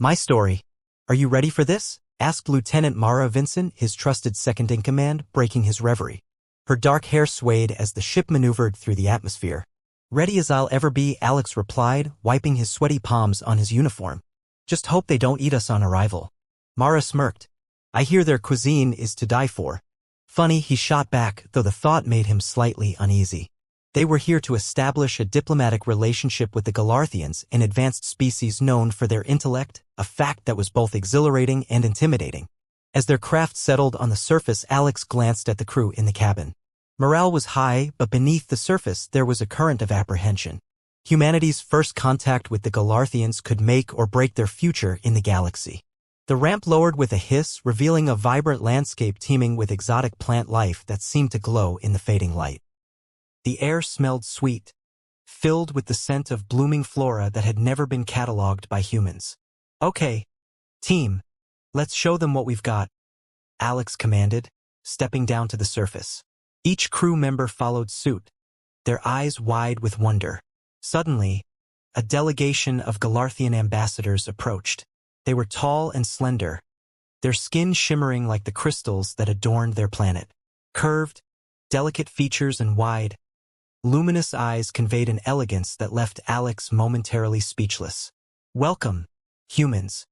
My story. Are you ready for this? Asked Lieutenant Mara Vincent, his trusted second-in-command, breaking his reverie. Her dark hair swayed as the ship maneuvered through the atmosphere. Ready as I'll ever be, Alex replied, wiping his sweaty palms on his uniform. Just hope they don't eat us on arrival. Mara smirked. I hear their cuisine is to die for. Funny, he shot back, though the thought made him slightly uneasy. They were here to establish a diplomatic relationship with the Galarthians, an advanced species known for their intellect, a fact that was both exhilarating and intimidating. As their craft settled on the surface, Alex glanced at the crew in the cabin. Morale was high, but beneath the surface there was a current of apprehension. Humanity's first contact with the Galarthians could make or break their future in the galaxy. The ramp lowered with a hiss, revealing a vibrant landscape teeming with exotic plant life that seemed to glow in the fading light. The air smelled sweet, filled with the scent of blooming flora that had never been catalogued by humans. Okay, team, let's show them what we've got, Alex commanded, stepping down to the surface. Each crew member followed suit, their eyes wide with wonder. Suddenly, a delegation of Galarthian ambassadors approached. They were tall and slender, their skin shimmering like the crystals that adorned their planet. Curved, delicate features and wide, luminous eyes conveyed an elegance that left Alex momentarily speechless. Welcome, humans,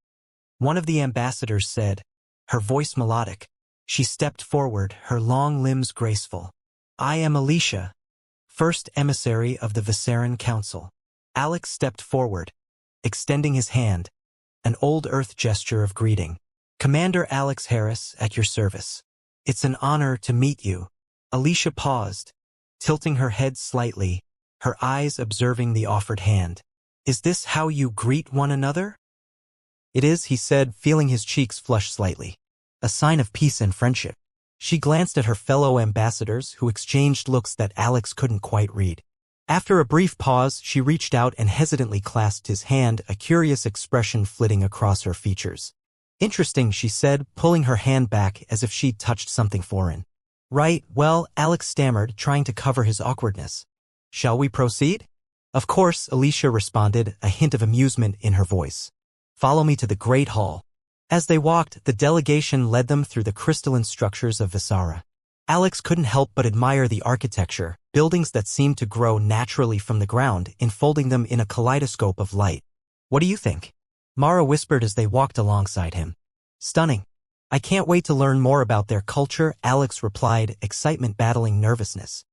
one of the ambassadors said, her voice melodic. She stepped forward, her long limbs graceful. I am Alicia, first emissary of the Visceran Council. Alex stepped forward, extending his hand, an old Earth gesture of greeting. Commander Alex Harris, at your service. It's an honor to meet you. Alicia paused, tilting her head slightly, her eyes observing the offered hand. Is this how you greet one another? It is, he said, feeling his cheeks flush slightly. A sign of peace and friendship. She glanced at her fellow ambassadors, who exchanged looks that Alex couldn't quite read. After a brief pause, she reached out and hesitantly clasped his hand, a curious expression flitting across her features. Interesting, she said, pulling her hand back as if she'd touched something foreign. Right, well, Alex stammered, trying to cover his awkwardness. Shall we proceed? Of course, Alicia responded, a hint of amusement in her voice. Follow me to the Great Hall. As they walked, the delegation led them through the crystalline structures of Visara. Alex couldn't help but admire the architecture, buildings that seemed to grow naturally from the ground, enfolding them in a kaleidoscope of light. What do you think? Mara whispered as they walked alongside him. Stunning. I can't wait to learn more about their culture, Alex replied, excitement battling nervousness.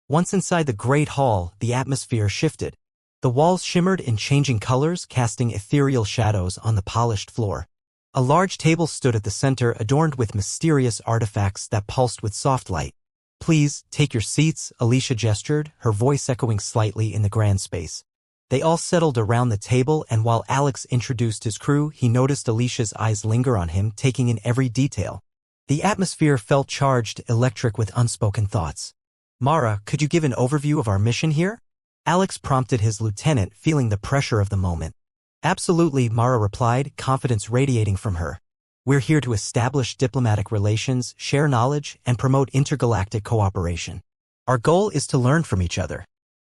Once inside the Great Hall, the atmosphere shifted. The walls shimmered in changing colors, casting ethereal shadows on the polished floor. A large table stood at the center, adorned with mysterious artifacts that pulsed with soft light. Please, take your seats, Alicia gestured, her voice echoing slightly in the grand space. They all settled around the table, and while Alex introduced his crew, he noticed Alicia's eyes linger on him, taking in every detail. The atmosphere felt charged, electric with unspoken thoughts. Mara, could you give an overview of our mission here? Alex prompted his lieutenant, feeling the pressure of the moment. Absolutely, Mara replied, confidence radiating from her. We're here to establish diplomatic relations, share knowledge, and promote intergalactic cooperation. Our goal is to learn from each other.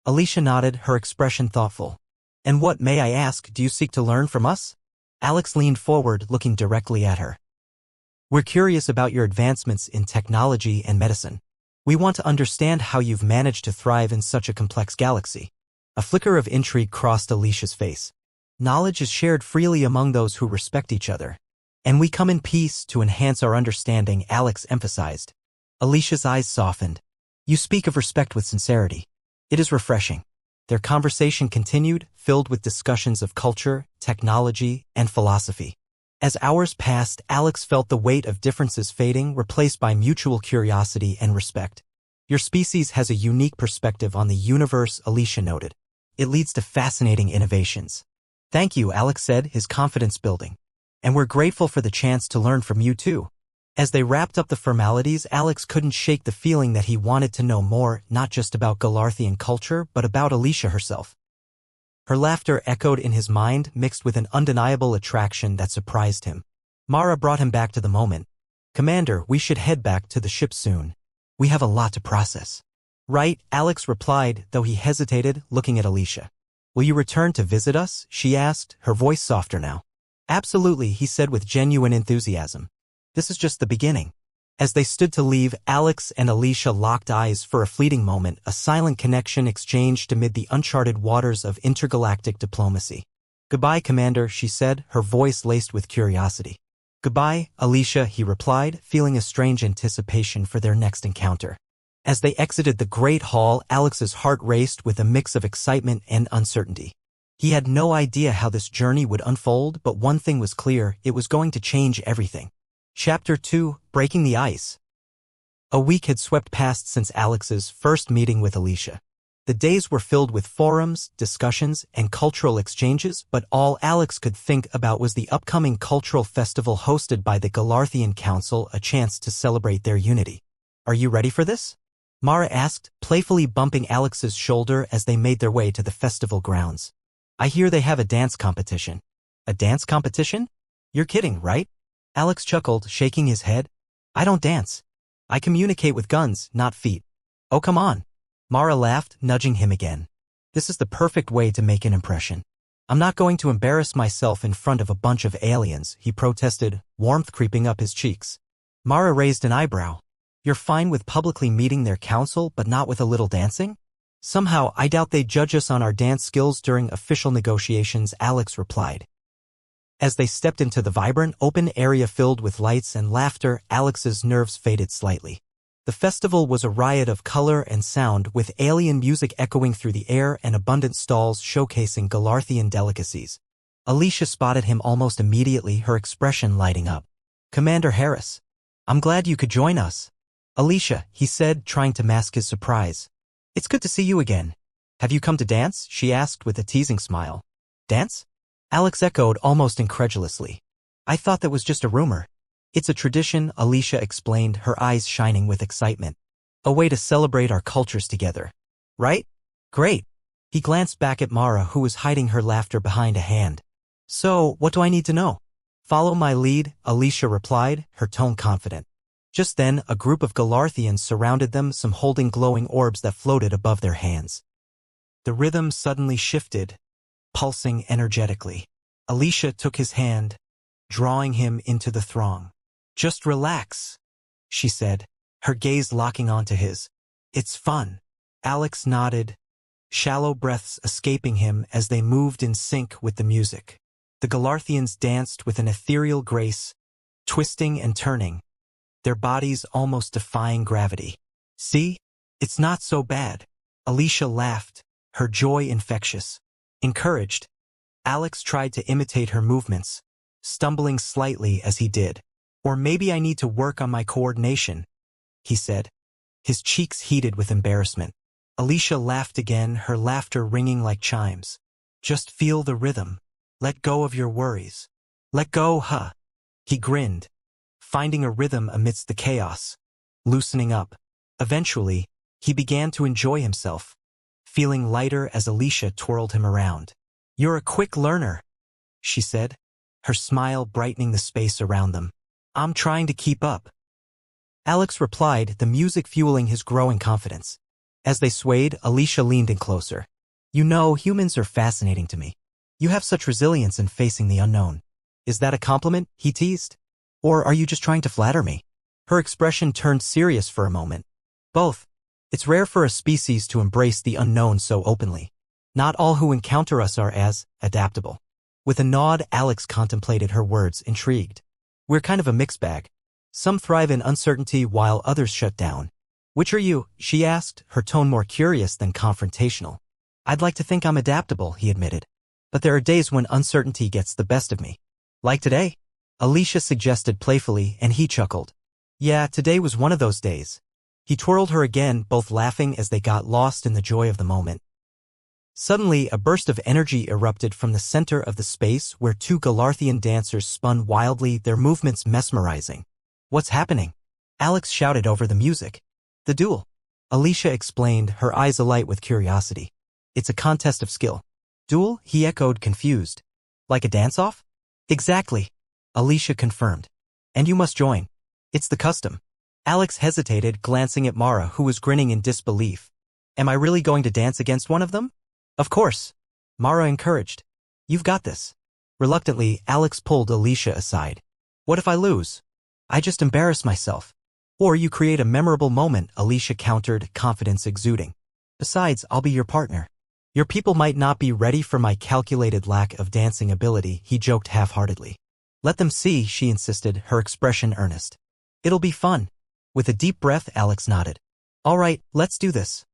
Alicia nodded, her expression thoughtful. And what, may I ask, do you seek to learn from us? Alex leaned forward, looking directly at her. We're curious about your advancements in technology and medicine. We want to understand how you've managed to thrive in such a complex galaxy. A flicker of intrigue crossed Alicia's face. Knowledge is shared freely among those who respect each other. And we come in peace to enhance our understanding, Alex emphasized. Alicia's eyes softened. You speak of respect with sincerity. It is refreshing. Their conversation continued, filled with discussions of culture, technology, and philosophy. As hours passed, Alex felt the weight of differences fading, replaced by mutual curiosity and respect. Your species has a unique perspective on the universe, Alicia noted. It leads to fascinating innovations. Thank you, Alex said, his confidence building. And we're grateful for the chance to learn from you too. As they wrapped up the formalities, Alex couldn't shake the feeling that he wanted to know more, not just about Galarthian culture, but about Alicia herself. Her laughter echoed in his mind, mixed with an undeniable attraction that surprised him. Mara brought him back to the moment. Commander, we should head back to the ship soon. We have a lot to process. Right, Alex replied, though he hesitated, looking at Alicia. Will you return to visit us? She asked, her voice softer now. Absolutely, he said with genuine enthusiasm. This is just the beginning. As they stood to leave, Alex and Alicia locked eyes for a fleeting moment, a silent connection exchanged amid the uncharted waters of intergalactic diplomacy. Goodbye, Commander, she said, her voice laced with curiosity. Goodbye, Alicia, he replied, feeling a strange anticipation for their next encounter. As they exited the great hall, Alex's heart raced with a mix of excitement and uncertainty. He had no idea how this journey would unfold, but one thing was clear, it was going to change everything. Chapter 2, Breaking the Ice. A week had swept past since Alex's first meeting with Alicia. The days were filled with forums, discussions, and cultural exchanges, but all Alex could think about was the upcoming cultural festival hosted by the Galarthian Council, a chance to celebrate their unity. Are you ready for this? Mara asked, playfully bumping Alex's shoulder as they made their way to the festival grounds. I hear they have a dance competition. A dance competition? You're kidding, right? Alex chuckled, shaking his head. I don't dance. I communicate with guns, not feet. Oh, come on. Mara laughed, nudging him again. This is the perfect way to make an impression. I'm not going to embarrass myself in front of a bunch of aliens, he protested, warmth creeping up his cheeks. Mara raised an eyebrow. You're fine with publicly meeting their council, but not with a little dancing? Somehow, I doubt they judge us on our dance skills during official negotiations, Alex replied. As they stepped into the vibrant, open area filled with lights and laughter, Alex's nerves faded slightly. The festival was a riot of color and sound, with alien music echoing through the air and abundant stalls showcasing Galarthian delicacies. Alicia spotted him almost immediately, her expression lighting up. Commander Harris. I'm glad you could join us. Alicia, he said, trying to mask his surprise. It's good to see you again. Have you come to dance? She asked with a teasing smile. Dance? Alex echoed almost incredulously. I thought that was just a rumor. It's a tradition, Alicia explained, her eyes shining with excitement. A way to celebrate our cultures together. Right? Great. He glanced back at Mara, who was hiding her laughter behind a hand. So, what do I need to know? Follow my lead, Alicia replied, her tone confident. Just then, a group of Galarthians surrounded them, some holding glowing orbs that floated above their hands. The rhythm suddenly shifted, pulsing energetically. Alicia took his hand, drawing him into the throng. Just relax, she said, her gaze locking onto his. It's fun. Alex nodded, shallow breaths escaping him as they moved in sync with the music. The Galarthians danced with an ethereal grace, twisting and turning, their bodies almost defying gravity. See? It's not so bad. Alicia laughed, her joy infectious. Encouraged, Alex tried to imitate her movements, stumbling slightly as he did. Or maybe I need to work on my coordination, he said, his cheeks heated with embarrassment. Alicia laughed again, her laughter ringing like chimes. Just feel the rhythm. Let go of your worries. Let go, huh? He grinned, finding a rhythm amidst the chaos, loosening up. Eventually, he began to enjoy himself, feeling lighter as Alicia twirled him around. You're a quick learner, she said, her smile brightening the space around them. I'm trying to keep up. Alex replied, the music fueling his growing confidence. As they swayed, Alicia leaned in closer. You know, humans are fascinating to me. You have such resilience in facing the unknown. Is that a compliment? He teased. Or are you just trying to flatter me? Her expression turned serious for a moment. Both. It's rare for a species to embrace the unknown so openly. Not all who encounter us are as adaptable. With a nod, Alex contemplated her words, intrigued. We're kind of a mixed bag. Some thrive in uncertainty while others shut down. Which are you? She asked, her tone more curious than confrontational. I'd like to think I'm adaptable, he admitted. But there are days when uncertainty gets the best of me. Like today? Alicia suggested playfully, and he chuckled. Yeah, today was one of those days. He twirled her again, both laughing as they got lost in the joy of the moment. Suddenly, a burst of energy erupted from the center of the space where two Galarthian dancers spun wildly, their movements mesmerizing. What's happening? Alex shouted over the music. The duel. Alicia explained, her eyes alight with curiosity. It's a contest of skill. Duel? He echoed, confused. Like a dance-off? Exactly. Alicia confirmed. And you must join. It's the custom. Alex hesitated, glancing at Mara, who was grinning in disbelief. Am I really going to dance against one of them? Of course. Mara encouraged. You've got this. Reluctantly, Alex pulled Alicia aside. What if I lose? I just embarrass myself. Or you create a memorable moment, Alicia countered, confidence exuding. Besides, I'll be your partner. Your people might not be ready for my calculated lack of dancing ability, he joked half-heartedly. Let them see, she insisted, her expression earnest. It'll be fun. With a deep breath, Alex nodded. All right, let's do this.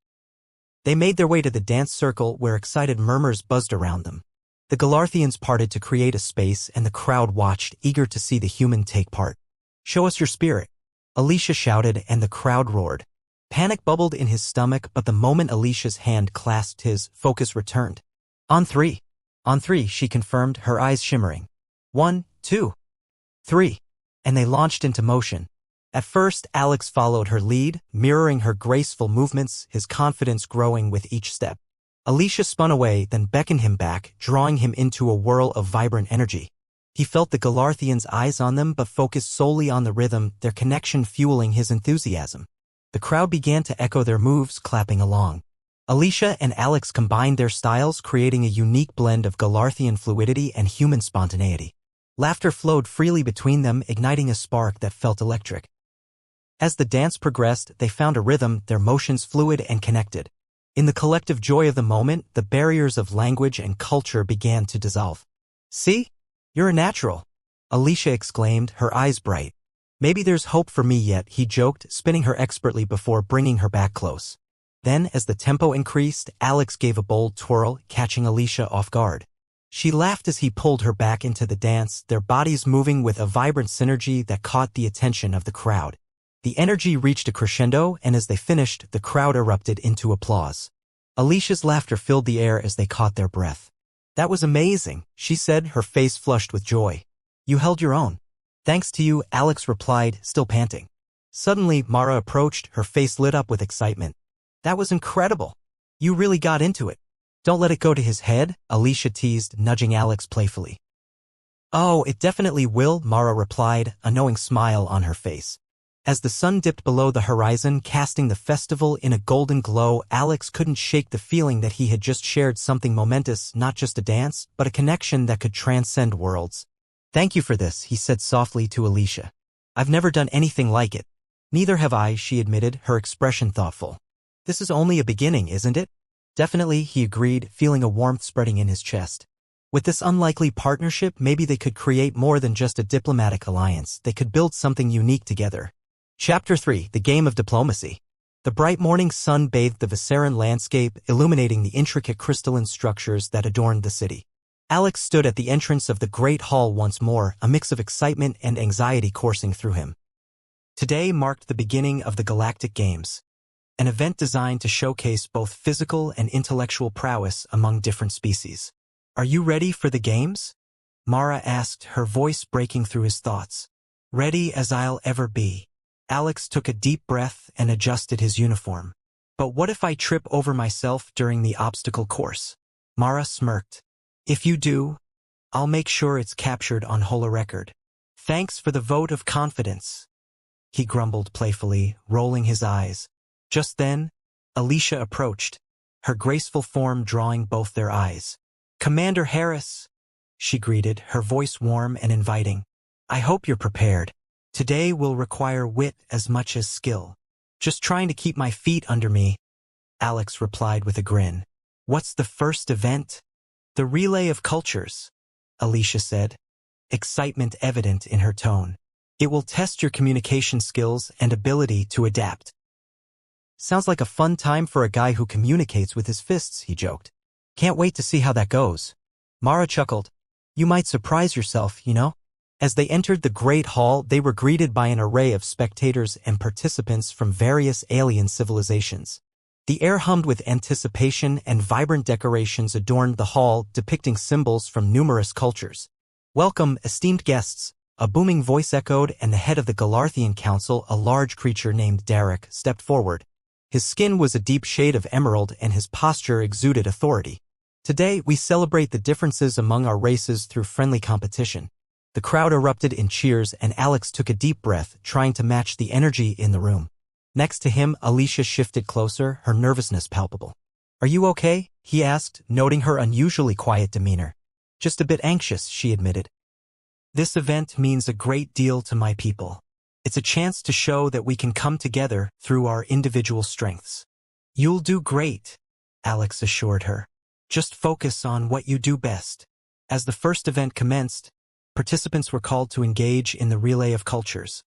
They made their way to the dance circle where excited murmurs buzzed around them. The Galarthians parted to create a space and the crowd watched, eager to see the human take part. Show us your spirit, Alicia shouted, and the crowd roared. Panic bubbled in his stomach, but the moment Alicia's hand clasped his, focus returned. On three. On three, she confirmed, her eyes shimmering. 1, 2, 3. And they launched into motion. At first, Alex followed her lead, mirroring her graceful movements, his confidence growing with each step. Alicia spun away, then beckoned him back, drawing him into a whirl of vibrant energy. He felt the Galarthians' eyes on them but focused solely on the rhythm, their connection fueling his enthusiasm. The crowd began to echo their moves, clapping along. Alicia and Alex combined their styles, creating a unique blend of Galarthian fluidity and human spontaneity. Laughter flowed freely between them, igniting a spark that felt electric. As the dance progressed, they found a rhythm, their motions fluid and connected. In the collective joy of the moment, the barriers of language and culture began to dissolve. See? You're a natural, Alicia exclaimed, her eyes bright. Maybe there's hope for me yet, he joked, spinning her expertly before bringing her back close. Then, as the tempo increased, Alex gave a bold twirl, catching Alicia off guard. She laughed as he pulled her back into the dance, their bodies moving with a vibrant synergy that caught the attention of the crowd. The energy reached a crescendo, and as they finished, the crowd erupted into applause. Alicia's laughter filled the air as they caught their breath. That was amazing, she said, her face flushed with joy. You held your own. Thanks to you, Alex replied, still panting. Suddenly, Mara approached, her face lit up with excitement. That was incredible. You really got into it. Don't let it go to his head, Alicia teased, nudging Alex playfully. Oh, it definitely will, Mara replied, a knowing smile on her face. As the sun dipped below the horizon, casting the festival in a golden glow, Alex couldn't shake the feeling that he had just shared something momentous, not just a dance, but a connection that could transcend worlds. Thank you for this, he said softly to Alicia. I've never done anything like it. Neither have I, she admitted, her expression thoughtful. This is only a beginning, isn't it? Definitely, he agreed, feeling a warmth spreading in his chest. With this unlikely partnership, maybe they could create more than just a diplomatic alliance. They could build something unique together. Chapter 3, The Game of Diplomacy. The bright morning sun bathed the Visceran landscape, illuminating the intricate crystalline structures that adorned the city. Alex stood at the entrance of the great hall once more, a mix of excitement and anxiety coursing through him. Today marked the beginning of the Galactic Games, an event designed to showcase both physical and intellectual prowess among different species. Are you ready for the games? Mara asked, her voice breaking through his thoughts. Ready as I'll ever be. Alex took a deep breath and adjusted his uniform. But what if I trip over myself during the obstacle course? Mara smirked. If you do, I'll make sure it's captured on holorecord. Thanks for the vote of confidence, he grumbled playfully, rolling his eyes. Just then, Alicia approached, her graceful form drawing both their eyes. Commander Harris, she greeted, her voice warm and inviting. I hope you're prepared. Today will require wit as much as skill. Just trying to keep my feet under me, Alex replied with a grin. What's the first event? The Relay of Cultures, Alicia said, excitement evident in her tone. It will test your communication skills and ability to adapt. Sounds like a fun time for a guy who communicates with his fists, he joked. Can't wait to see how that goes. Mara chuckled. You might surprise yourself, you know? As they entered the Great Hall, they were greeted by an array of spectators and participants from various alien civilizations. The air hummed with anticipation and vibrant decorations adorned the hall, depicting symbols from numerous cultures. Welcome, esteemed guests, a booming voice echoed, and the head of the Galarthian Council, a large creature named Derek, stepped forward. His skin was a deep shade of emerald and his posture exuded authority. Today, we celebrate the differences among our races through friendly competition. The crowd erupted in cheers and Alex took a deep breath, trying to match the energy in the room. Next to him, Alicia shifted closer, her nervousness palpable. Are you okay? He asked, noting her unusually quiet demeanor. Just a bit anxious, she admitted. This event means a great deal to my people. It's a chance to show that we can come together through our individual strengths. You'll do great, Alex assured her. Just focus on what you do best. As the first event commenced, participants were called to engage in the relay of cultures,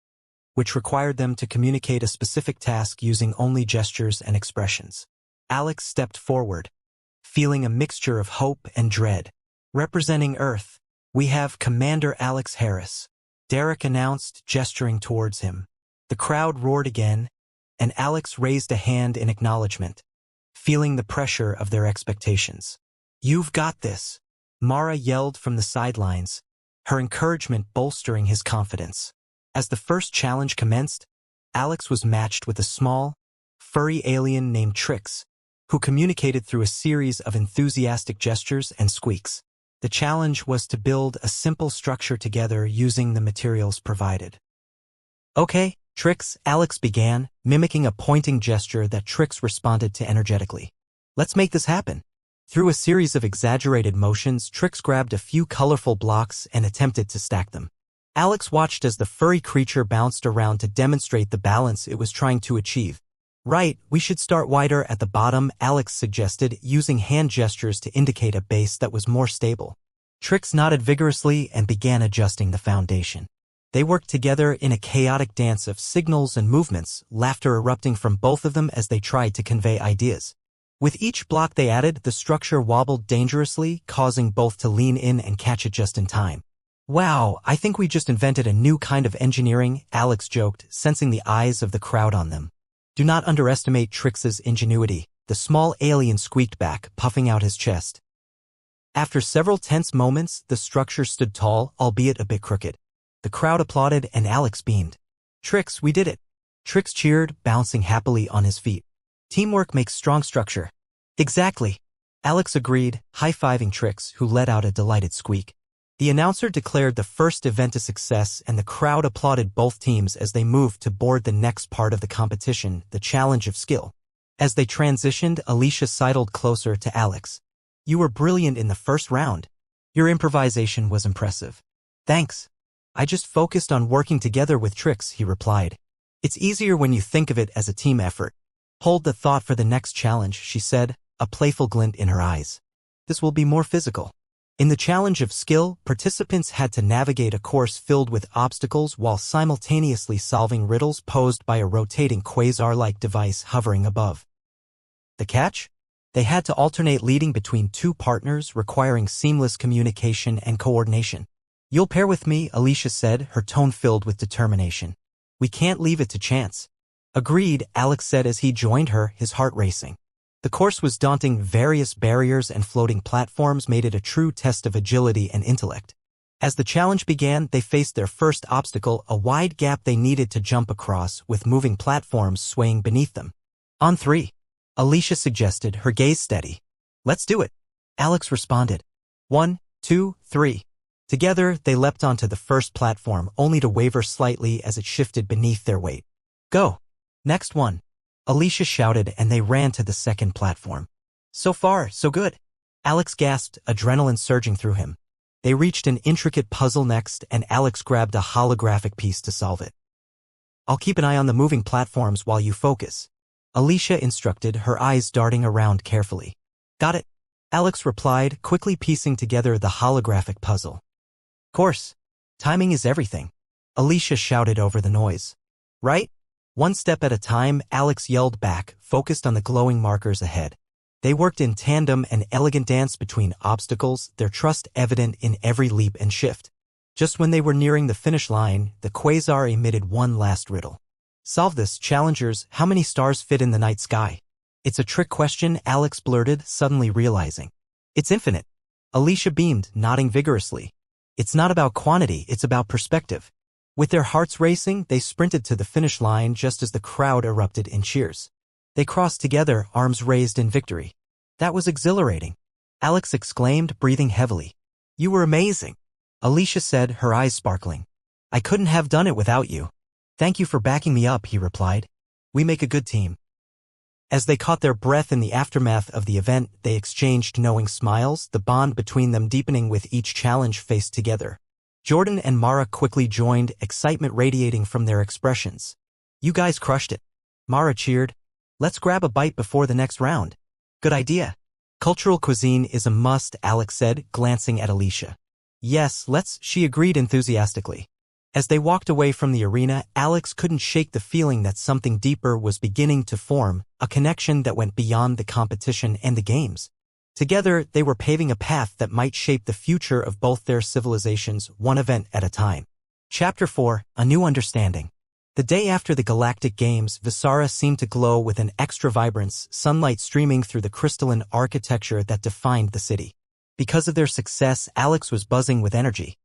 which required them to communicate a specific task using only gestures and expressions. Alex stepped forward, feeling a mixture of hope and dread. Representing Earth, we have Commander Alex Harris, Derek announced, gesturing towards him. The crowd roared again, and Alex raised a hand in acknowledgement, feeling the pressure of their expectations. You've got this, Mara yelled from the sidelines, her encouragement bolstering his confidence. As the first challenge commenced, Alex was matched with a small, furry alien named Trix, who communicated through a series of enthusiastic gestures and squeaks. The challenge was to build a simple structure together using the materials provided. Okay, Trix, Alex began, mimicking a pointing gesture that Trix responded to energetically. Let's make this happen. Through a series of exaggerated motions, Trix grabbed a few colorful blocks and attempted to stack them. Alex watched as the furry creature bounced around to demonstrate the balance it was trying to achieve. Right, we should start wider at the bottom, Alex suggested, using hand gestures to indicate a base that was more stable. Trix nodded vigorously and began adjusting the foundation. They worked together in a chaotic dance of signals and movements, laughter erupting from both of them as they tried to convey ideas. With each block they added, the structure wobbled dangerously, causing both to lean in and catch it just in time. Wow, I think we just invented a new kind of engineering, Alex joked, sensing the eyes of the crowd on them. Do not underestimate Trix's ingenuity, the small alien squeaked back, puffing out his chest. After several tense moments, the structure stood tall, albeit a bit crooked. The crowd applauded and Alex beamed. Trix, we did it. Trix cheered, bouncing happily on his feet. Teamwork makes strong structure. Exactly. Alex agreed, high-fiving Trix, who let out a delighted squeak. The announcer declared the first event a success and the crowd applauded both teams as they moved to board the next part of the competition, the challenge of skill. As they transitioned, Alicia sidled closer to Alex. You were brilliant in the first round. Your improvisation was impressive. Thanks. I just focused on working together with Trix, he replied. It's easier when you think of it as a team effort. Hold the thought for the next challenge, she said, a playful glint in her eyes. This will be more physical. In the challenge of skill, participants had to navigate a course filled with obstacles while simultaneously solving riddles posed by a rotating quasar-like device hovering above. The catch? They had to alternate leading between two partners, requiring seamless communication and coordination. You'll pair with me, Alicia said, her tone filled with determination. We can't leave it to chance. Agreed, Alex said as he joined her, his heart racing. The course was daunting. Various barriers and floating platforms made it a true test of agility and intellect. As the challenge began, they faced their first obstacle, a wide gap they needed to jump across, with moving platforms swaying beneath them. On three, Alicia suggested, her gaze steady. Let's do it, Alex responded. 1, 2, 3. Together, they leapt onto the first platform, only to waver slightly as it shifted beneath their weight. Go! Next one! Alicia shouted and they ran to the second platform. So far, so good. Alex gasped, adrenaline surging through him. They reached an intricate puzzle next and Alex grabbed a holographic piece to solve it. I'll keep an eye on the moving platforms while you focus, Alicia instructed, her eyes darting around carefully. Got it, Alex replied, quickly piecing together the holographic puzzle. Course. Timing is everything, Alicia shouted over the noise. Right? One step at a time, Alex yelled back, focused on the glowing markers ahead. They worked in tandem, an elegant dance between obstacles, their trust evident in every leap and shift. Just when they were nearing the finish line, the quasar emitted one last riddle. Solve this, challengers. How many stars fit in the night sky? It's a trick question, Alex blurted, suddenly realizing. It's infinite. Alicia beamed, nodding vigorously. It's not about quantity, it's about perspective. With their hearts racing, they sprinted to the finish line just as the crowd erupted in cheers. They crossed together, arms raised in victory. That was exhilarating, Alex exclaimed, breathing heavily. You were amazing, Alicia said, her eyes sparkling. I couldn't have done it without you. Thank you for backing me up, he replied. We make a good team. As they caught their breath in the aftermath of the event, they exchanged knowing smiles, the bond between them deepening with each challenge faced together. Jordan and Mara quickly joined, excitement radiating from their expressions. "You guys crushed it." Mara cheered. "Let's grab a bite before the next round." "Good idea." "Cultural cuisine is a must," Alex said, glancing at Alicia. "Yes, let's," she agreed enthusiastically. As they walked away from the arena, Alex couldn't shake the feeling that something deeper was beginning to form, a connection that went beyond the competition and the games. Together, they were paving a path that might shape the future of both their civilizations, one event at a time. Chapter 4, A New Understanding. The day after the Galactic Games, Visara seemed to glow with an extra vibrance, sunlight streaming through the crystalline architecture that defined the city. Because of their success, Alex was buzzing with energy.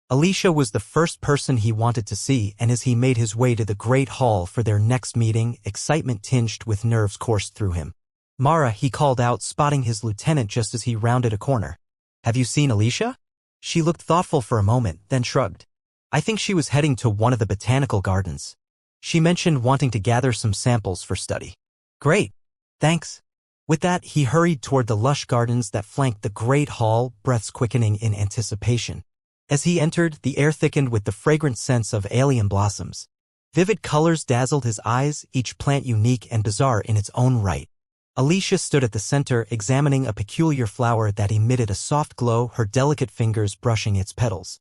Alicia was the first person he wanted to see, and as he made his way to the Great Hall for their next meeting, excitement tinged with nerves coursed through him. "Mara," he called out, spotting his lieutenant just as he rounded a corner. "Have you seen Alicia?" She looked thoughtful for a moment, then shrugged. "I think she was heading to one of the botanical gardens. She mentioned wanting to gather some samples for study." "Great. Thanks." With that, he hurried toward the lush gardens that flanked the Great Hall, breaths quickening in anticipation. As he entered, the air thickened with the fragrant scents of alien blossoms. Vivid colors dazzled his eyes, each plant unique and bizarre in its own right. Alicia stood at the center, examining a peculiar flower that emitted a soft glow, her delicate fingers brushing its petals.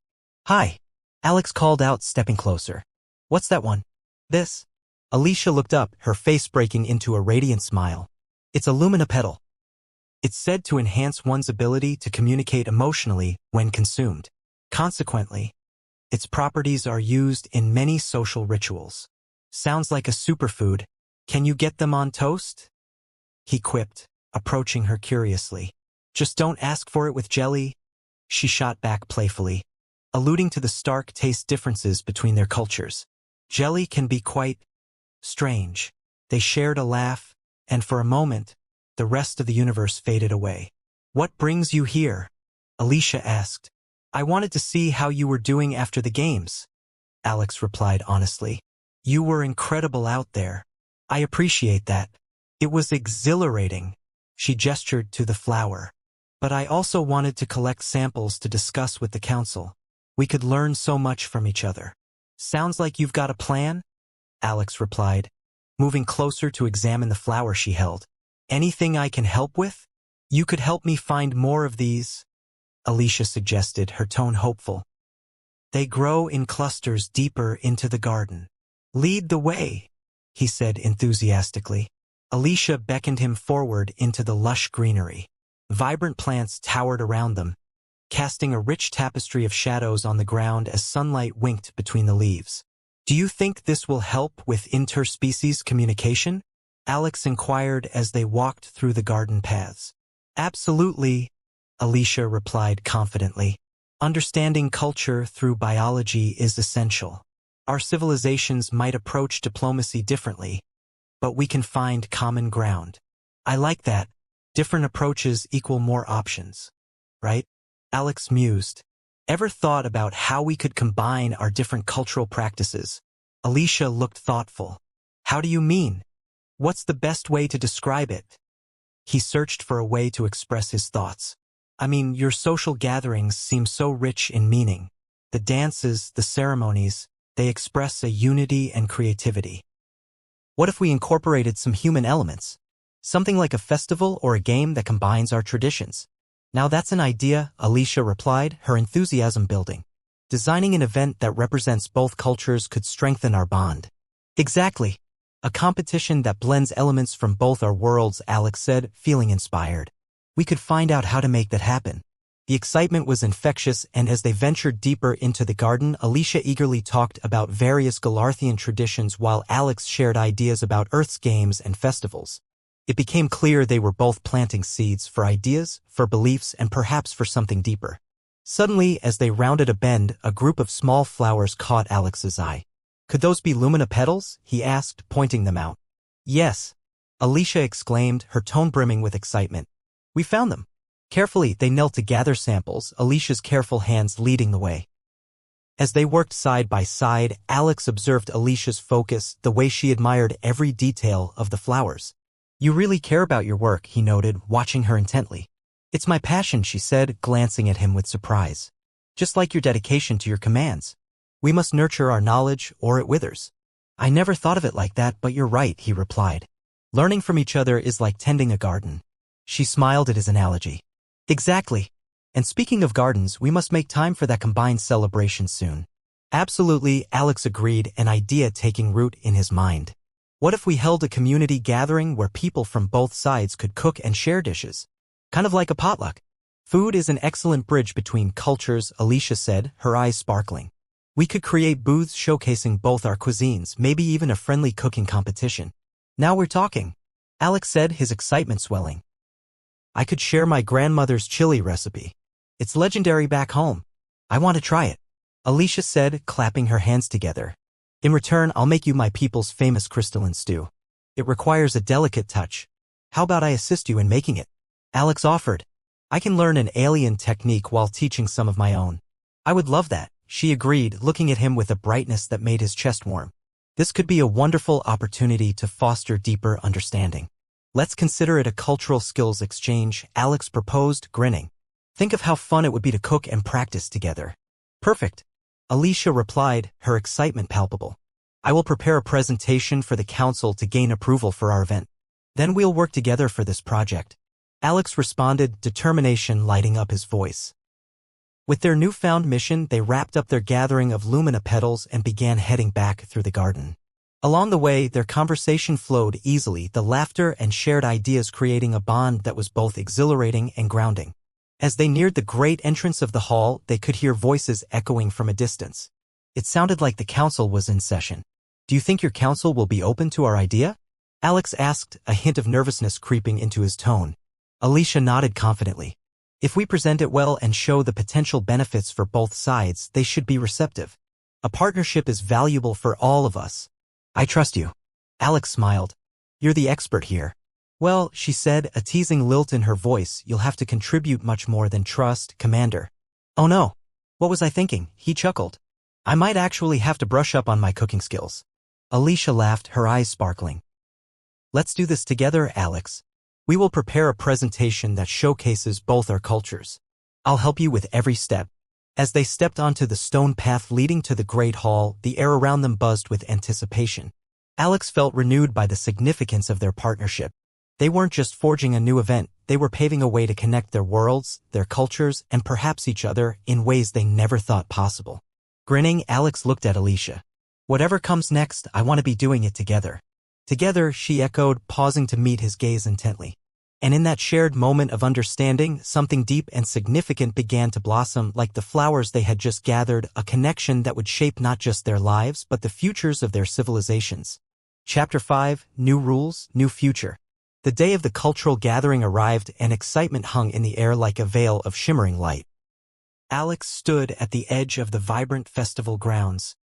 "Hi," Alex called out, stepping closer. "What's that one?" "This." Alicia looked up, her face breaking into a radiant smile. "It's a lumina petal. It's said to enhance one's ability to communicate emotionally when consumed. Consequently, its properties are used in many social rituals. Sounds like a superfood. Can you get them on toast?" he quipped, approaching her curiously. "Just don't ask for it with jelly," she shot back playfully, alluding to the stark taste differences between their cultures. "Jelly can be quite strange." They shared a laugh, and for a moment, the rest of the universe faded away. "What brings you here?" Alicia asked. "I wanted to see how you were doing after the games," Alex replied honestly. "You were incredible out there. I appreciate that. It was exhilarating." She gestured to the flower. "But I also wanted to collect samples to discuss with the council. We could learn so much from each other." "Sounds like you've got a plan," Alex replied, moving closer to examine the flower she held. "Anything I can help with?" "You could help me find more of these," Alicia suggested, her tone hopeful. "They grow in clusters deeper into the garden." "Lead the way," he said enthusiastically. Alicia beckoned him forward into the lush greenery. Vibrant plants towered around them, casting a rich tapestry of shadows on the ground as sunlight winked between the leaves. "Do you think this will help with interspecies communication?" Alex inquired as they walked through the garden paths. "Absolutely," Alicia replied confidently. "Understanding culture through biology is essential. Our civilizations might approach diplomacy differently, but we can find common ground." "I like that. Different approaches equal more options, right?" Alex mused. "Ever thought about how we could combine our different cultural practices?" Alicia looked thoughtful. "How do you mean? What's the best way to describe it?" He searched for a way to express his thoughts. "I mean, your social gatherings seem so rich in meaning. The dances, the ceremonies, they express a unity and creativity. What if we incorporated some human elements? Something like a festival or a game that combines our traditions?" "Now that's an idea," Alicia replied, her enthusiasm building. "Designing an event that represents both cultures could strengthen our bond." "Exactly. A competition that blends elements from both our worlds," Alex said, feeling inspired. "We could find out how to make that happen." The excitement was infectious, and as they ventured deeper into the garden, Alicia eagerly talked about various Galarthian traditions while Alex shared ideas about Earth's games and festivals. It became clear they were both planting seeds for ideas, for beliefs, and perhaps for something deeper. Suddenly, as they rounded a bend, a group of small flowers caught Alex's eye. "Could those be lumina petals?" he asked, pointing them out. "Yes," Alicia exclaimed, her tone brimming with excitement. "We found them." Carefully, they knelt to gather samples, Alicia's careful hands leading the way. As they worked side by side, Alex observed Alicia's focus, the way she admired every detail of the flowers. You really care about your work, he noted, watching her intently. It's my passion, she said, glancing at him with surprise. Just like your dedication to your commands. We must nurture our knowledge or it withers. I never thought of it like that, but you're right, he replied. Learning from each other is like tending a garden. She smiled at his analogy. Exactly. And speaking of gardens, we must make time for that combined celebration soon. Absolutely, Alex agreed, an idea taking root in his mind. What if we held a community gathering where people from both sides could cook and share dishes? Kind of like a potluck. Food is an excellent bridge between cultures, Alicia said, her eyes sparkling. We could create booths showcasing both our cuisines, maybe even a friendly cooking competition. Now we're talking, Alex said, his excitement swelling. I could share my grandmother's chili recipe. It's legendary back home. I want to try it, Alicia said, clapping her hands together. In return, I'll make you my people's famous crystalline stew. It requires a delicate touch. How about I assist you in making it? Alex offered. I can learn an alien technique while teaching some of my own. I would love that, she agreed, looking at him with a brightness that made his chest warm. This could be a wonderful opportunity to foster deeper understanding. Let's consider it a cultural skills exchange, Alex proposed, grinning. Think of how fun it would be to cook and practice together. Perfect, Alicia replied, her excitement palpable. I will prepare a presentation for the council to gain approval for our event. Then we'll work together for this project. Alex responded, determination lighting up his voice. With their newfound mission, they wrapped up their gathering of lumina petals and began heading back through the garden. Along the way, their conversation flowed easily, the laughter and shared ideas creating a bond that was both exhilarating and grounding. As they neared the great entrance of the hall, they could hear voices echoing from a distance. It sounded like the council was in session. Do you think your council will be open to our idea? Alex asked, a hint of nervousness creeping into his tone. Alicia nodded confidently. If we present it well and show the potential benefits for both sides, they should be receptive. A partnership is valuable for all of us. I trust you. Alex smiled. You're the expert here. Well, she said, a teasing lilt in her voice, you'll have to contribute much more than trust, Commander. Oh no. What was I thinking? He chuckled. I might actually have to brush up on my cooking skills. Alicia laughed, her eyes sparkling. Let's do this together, Alex. We will prepare a presentation that showcases both our cultures. I'll help you with every step. As they stepped onto the stone path leading to the Great Hall, the air around them buzzed with anticipation. Alex felt renewed by the significance of their partnership. They weren't just forging a new event, they were paving a way to connect their worlds, their cultures, and perhaps each other in ways they never thought possible. Grinning, Alex looked at Alicia. Whatever comes next, I want to be doing it together. Together, she echoed, pausing to meet his gaze intently. And in that shared moment of understanding, something deep and significant began to blossom like the flowers they had just gathered, a connection that would shape not just their lives but the futures of their civilizations. Chapter 5, New Rules, New Future. The day of the cultural gathering arrived and excitement hung in the air like a veil of shimmering light. Alex stood at the edge of the vibrant festival grounds,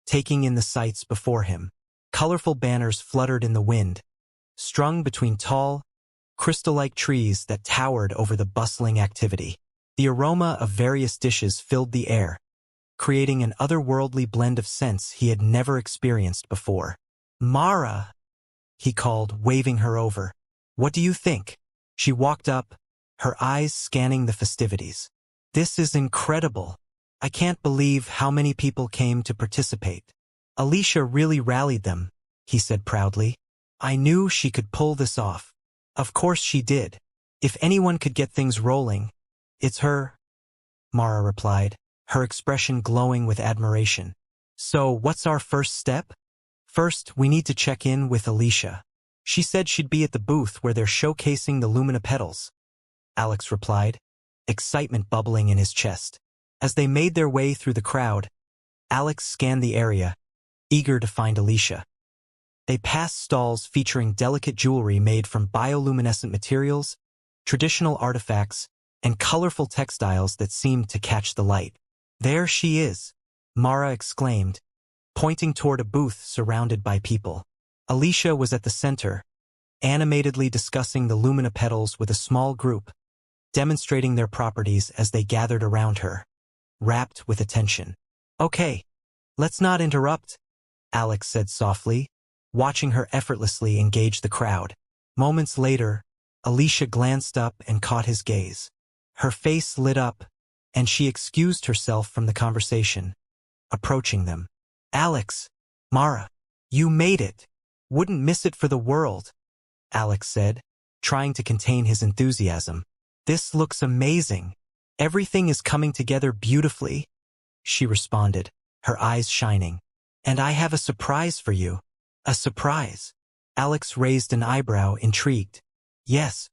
taking in the sights before him. Colorful banners fluttered in the wind, strung between tall, crystal-like trees that towered over the bustling activity. The aroma of various dishes filled the air, creating an otherworldly blend of scents he had never experienced before. Mara, he called, waving her over. What do you think? She walked up, her eyes scanning the festivities. This is incredible. I can't believe how many people came to participate. Alicia really rallied them, he said proudly. I knew she could pull this off. Of course she did. If anyone could get things rolling, it's her, Mara replied, her expression glowing with admiration. So what's our first step? First, we need to check in with Alicia. She said she'd be at the booth where they're showcasing the lumina petals. Alex replied, excitement bubbling in his chest. As they made their way through the crowd, Alex scanned the area, eager to find Alicia. They passed stalls featuring delicate jewelry made from bioluminescent materials, traditional artifacts, and colorful textiles that seemed to catch the light. There she is, Mara exclaimed, pointing toward a booth surrounded by people. Alicia was at the center, animatedly discussing the lumina petals with a small group, demonstrating their properties as they gathered around her, rapt with attention. Okay, let's not interrupt, Alex said softly, watching her effortlessly engage the crowd. Moments later, Alicia glanced up and caught his gaze. Her face lit up, and she excused herself from the conversation, approaching them. Alex, Mara, you made it. Wouldn't miss it for the world, Alex said, trying to contain his enthusiasm. This looks amazing. Everything is coming together beautifully, she responded, her eyes shining. And I have a surprise for you. A surprise? Alex raised an eyebrow, intrigued. Yes.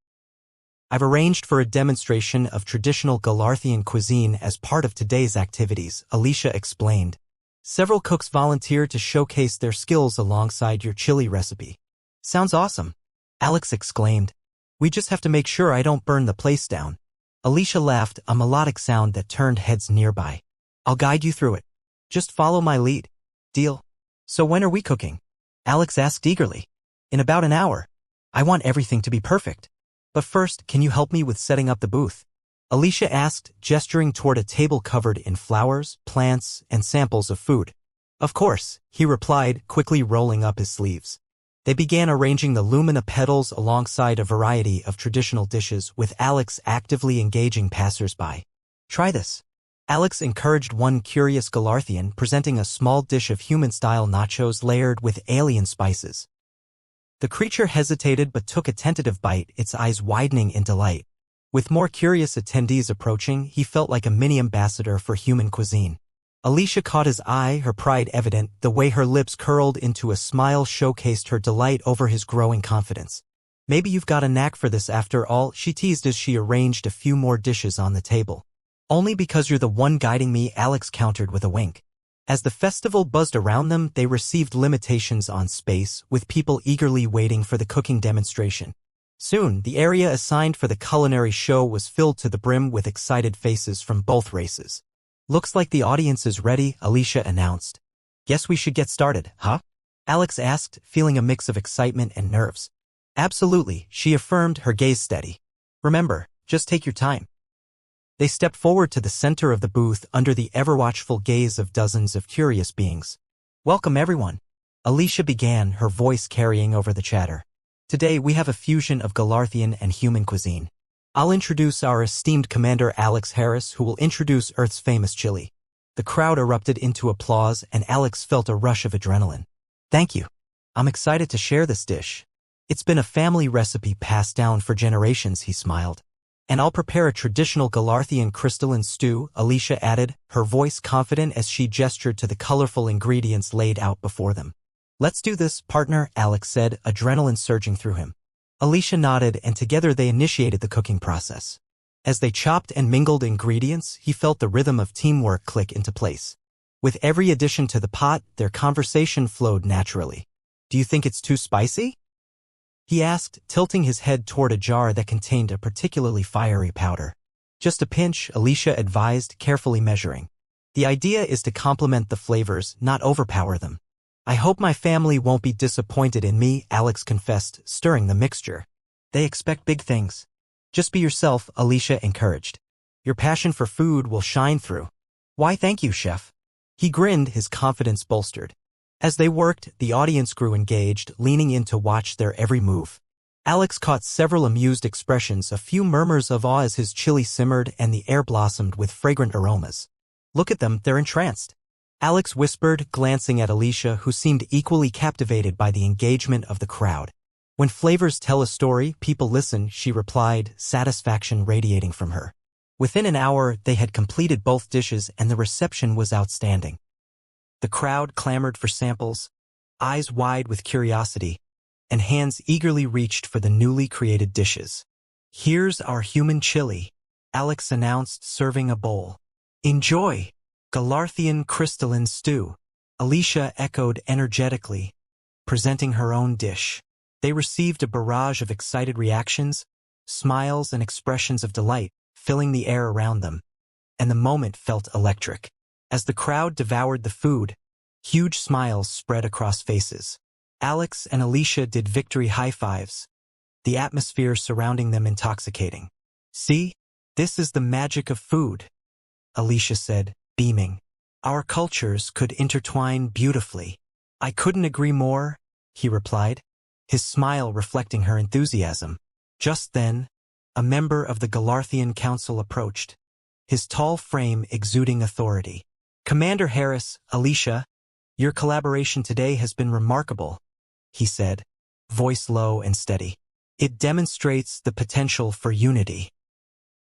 I've arranged for a demonstration of traditional Galarthian cuisine as part of today's activities, Alicia explained. Several cooks volunteered to showcase their skills alongside your chili recipe. Sounds awesome, Alex exclaimed. We just have to make sure I don't burn the place down. Alicia laughed, a melodic sound that turned heads nearby. I'll guide you through it. Just follow my lead. Deal? So when are we cooking? Alex asked eagerly. In about an hour. I want everything to be perfect. But first, can you help me with setting up the booth? Alicia asked, gesturing toward a table covered in flowers, plants, and samples of food. Of course, he replied, quickly rolling up his sleeves. They began arranging the lumina petals alongside a variety of traditional dishes, with Alex actively engaging passers-by. Try this. Alex encouraged one curious Galarthian, presenting a small dish of human-style nachos layered with alien spices. The creature hesitated but took a tentative bite, its eyes widening in delight. With more curious attendees approaching, he felt like a mini ambassador for human cuisine. Alicia caught his eye, her pride evident. The way her lips curled into a smile showcased her delight over his growing confidence. Maybe you've got a knack for this after all, she teased as she arranged a few more dishes on the table. Only because you're the one guiding me, Alex countered with a wink. As the festival buzzed around them, they received limitations on space, with people eagerly waiting for the cooking demonstration. Soon, the area assigned for the culinary show was filled to the brim with excited faces from both races. Looks like the audience is ready, Alicia announced. Guess we should get started, huh? Alex asked, feeling a mix of excitement and nerves. Absolutely, she affirmed, her gaze steady. Remember, just take your time. They stepped forward to the center of the booth under the ever-watchful gaze of dozens of curious beings. Welcome everyone. Alicia began, her voice carrying over the chatter. Today we have a fusion of Galarthian and human cuisine. I'll introduce our esteemed commander Alex Harris, who will introduce Earth's famous chili. The crowd erupted into applause and Alex felt a rush of adrenaline. Thank you. I'm excited to share this dish. It's been a family recipe passed down for generations, he smiled. And I'll prepare a traditional Galarthian crystalline stew, Alicia added, her voice confident as she gestured to the colorful ingredients laid out before them. Let's do this, partner, Alex said, adrenaline surging through him. Alicia nodded and together they initiated the cooking process. As they chopped and mingled ingredients, he felt the rhythm of teamwork click into place. With every addition to the pot, their conversation flowed naturally. Do you think it's too spicy? He asked, tilting his head toward a jar that contained a particularly fiery powder. Just a pinch, Alicia advised, carefully measuring. The idea is to complement the flavors, not overpower them. I hope my family won't be disappointed in me, Alex confessed, stirring the mixture. They expect big things. Just be yourself, Alicia encouraged. Your passion for food will shine through. Why thank you, chef. He grinned, his confidence bolstered. As they worked, the audience grew engaged, leaning in to watch their every move. Alex caught several amused expressions, a few murmurs of awe as his chili simmered and the air blossomed with fragrant aromas. Look at them, they're entranced. Alex whispered, glancing at Alicia, who seemed equally captivated by the engagement of the crowd. When flavors tell a story, people listen, she replied, satisfaction radiating from her. Within an hour, they had completed both dishes and the reception was outstanding. The crowd clamored for samples, eyes wide with curiosity, and hands eagerly reached for the newly created dishes. Here's our human chili, Alex announced, serving a bowl. Enjoy! Galarthian crystalline stew, Alicia echoed energetically, presenting her own dish. They received a barrage of excited reactions, smiles and expressions of delight, filling the air around them. And the moment felt electric. As the crowd devoured the food, huge smiles spread across faces. Alex and Alicia did victory high fives, the atmosphere surrounding them intoxicating. See, this is the magic of food, Alicia said, beaming. Our cultures could intertwine beautifully. I couldn't agree more, he replied. his smile reflecting her enthusiasm. Just then, a member of the Galarthian Council approached, his tall frame exuding authority. "Commander Harris, Alicia, your collaboration today has been remarkable," he said, voice low and steady. "It demonstrates the potential for unity.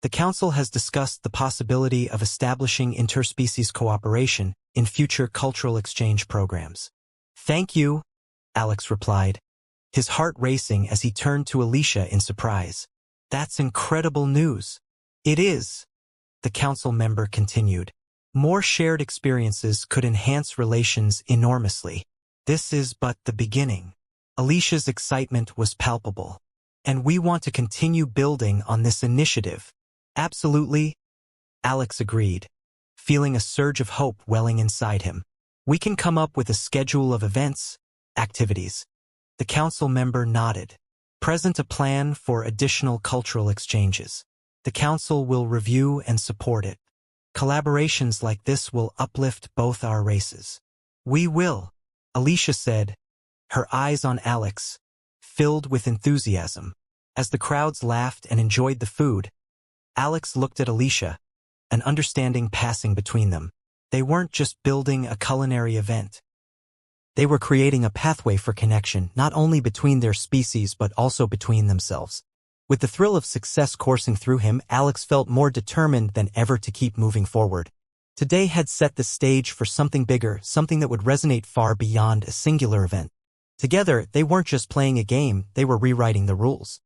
The Council has discussed the possibility of establishing interspecies cooperation in future cultural exchange programs." "Thank you," Alex replied, his heart racing as he turned to Alicia in surprise. "That's incredible news." "It is," the Council member continued. "More shared experiences could enhance relations enormously. This is but the beginning." Alicia's excitement was palpable. "And we want to continue building on this initiative." "Absolutely," Alex agreed, feeling a surge of hope welling inside him. "We can come up with a schedule of events, activities." The Council member nodded. "Present a plan for additional cultural exchanges. The Council will review and support it. Collaborations like this will uplift both our races." "We will," Alicia said, her eyes on Alex, filled with enthusiasm. As the crowds laughed and enjoyed the food, Alex looked at Alicia, an understanding passing between them. They weren't just building a culinary event. They were creating a pathway for connection, not only between their species but also between themselves. With the thrill of success coursing through him, Alex felt more determined than ever to keep moving forward. Today had set the stage for something bigger, something that would resonate far beyond a singular event. Together, they weren't just playing a game, they were rewriting the rules.